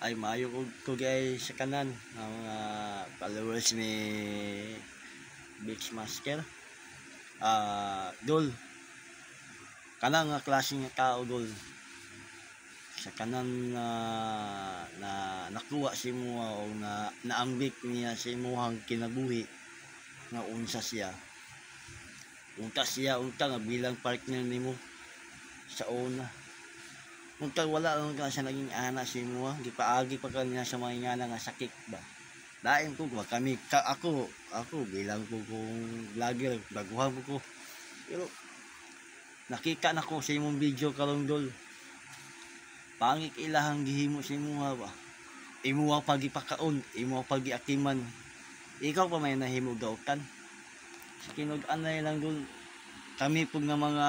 Ay maayo ko guys sa kanan ng mga followers ni Beachmaster. Dol, kanang nga klase nga tao dol. Sa kanan na nakuha si mo o na naambik niya si imuhang kinabuhi nga unsa siya. Unta nga bilang partner nimo sa una. Unta wala lang ka siya naging ana si mo, gipaagi pa kanya sa mga ingana nga sakit ba. Lain ko kami ako bilang ko kung vlogger baguhan ko. Pero nakita na ko sa imong video karon dol. Pangit ilahang gihimo sa imuha ba. Imuha pagipakaon, imuha pagiakiman. Ikaw pa may nahimo gawtan. Kinog-anay lang dol. Kami pug nga mga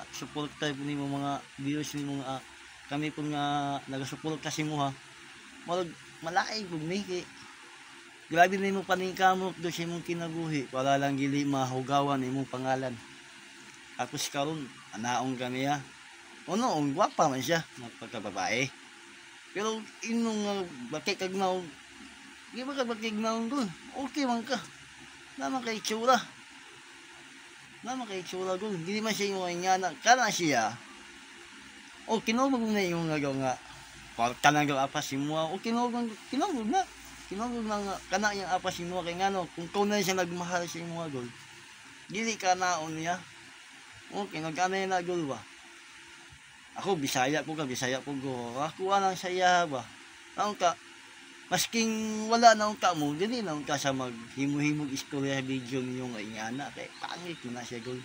supporter nimo mga viewers nimo nga kami pug nga nagasuporta sa imuha. Malaay pug ni kay grabe nimo paningkamot do sa imong kinabuhi para lang gili mahugawan imong pangalan. Tapos karon anaong kami ha. Ano, ang gwapa man siya, pagkababae. Pero inong bakit kagnaw, di ba ka bakit kagnaw doon? Okay man ka. Naman kay tsura. Doon. Hindi man siya yung ingana. Kana siya. O, kinubog na yung nga. Kanang apas si mua. O, kinubog na. Kinubog na nga. Kana yung apas si mua. Kaya nga no, kung kung na siya nagmahal si mua doon. Dili ka naon niya. O, kinagana yung nagol ba? Ako Bisaya po. Ako lang saya ba. Naon ka masking wala naon ka mo, dili naon ka sa maghimo-himog istorya video ninyong ingana kay pangit na siya gol.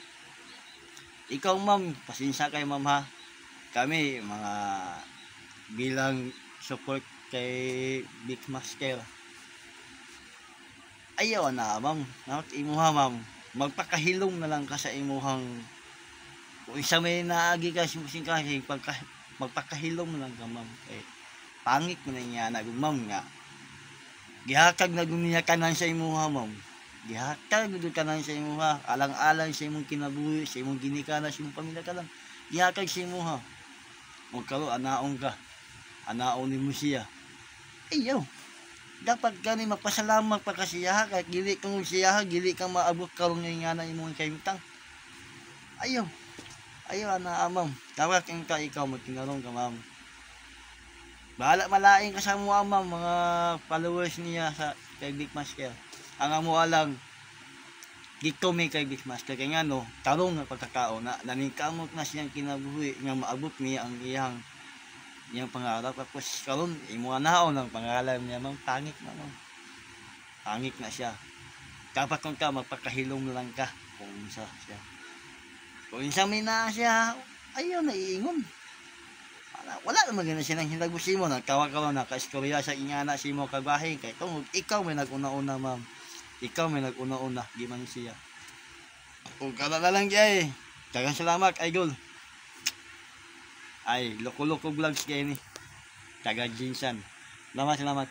Ikaw ma'am, pasensya kay ma'am ha. Kami mga bilang support kay Beachmaster. Ayaw na ma'am. Imuha ma'am, magpakahilom na lang ka sa imuhang kung isa may naagi ka simusing kasi magpakahilom lang ka ma'am eh, pangit mo na niya na ma'am nga gihakag na gumiya kanan sa imuha ma'am, gihakag na kanan sa imuha alang-alang sa imong kinabuhi sa imong ginikana sa imong pamilya ka lang gihakag sa imuha magkaro anaon ka anaon ni mo siya ayaw dapat gani magpasalamat pa kasiya kahit gili kang siya gili kang maabot karon nga na imong kaimtang ayaw na ma'am. Tawag ka ikaw magtinarong ka ma'am. Bahala malaing ka sa mga ma'am, mga followers niya sa kay Beachmaster. Ang mo lang dito may kay Beachmaster kay nga no, tarong nga pagkakao na naningkamot na siyang kinabuhi nga maabot niya ang iyang pangarap tapos karon imo naon ang pangalan niya ma'am, pangit na ma'am. Pangit na siya. Dapat kung ka magpakahilom lang ka kung sa siya. Kung isang may na siya, ayaw na iingon. Wala naman gano'n siya nang hinagbo si mo. Nagkawa-kawa na ka-istorya sa ingana si mo kabahin. Kaya ikaw may nag-una-una ma'am. Ikaw may nag-una-una. Di man siya. Kung kalala lang siya eh. Dagang salamat, idol. Ay, loko-loko vlogs kayo ni. Taga Jinsan. Salamat.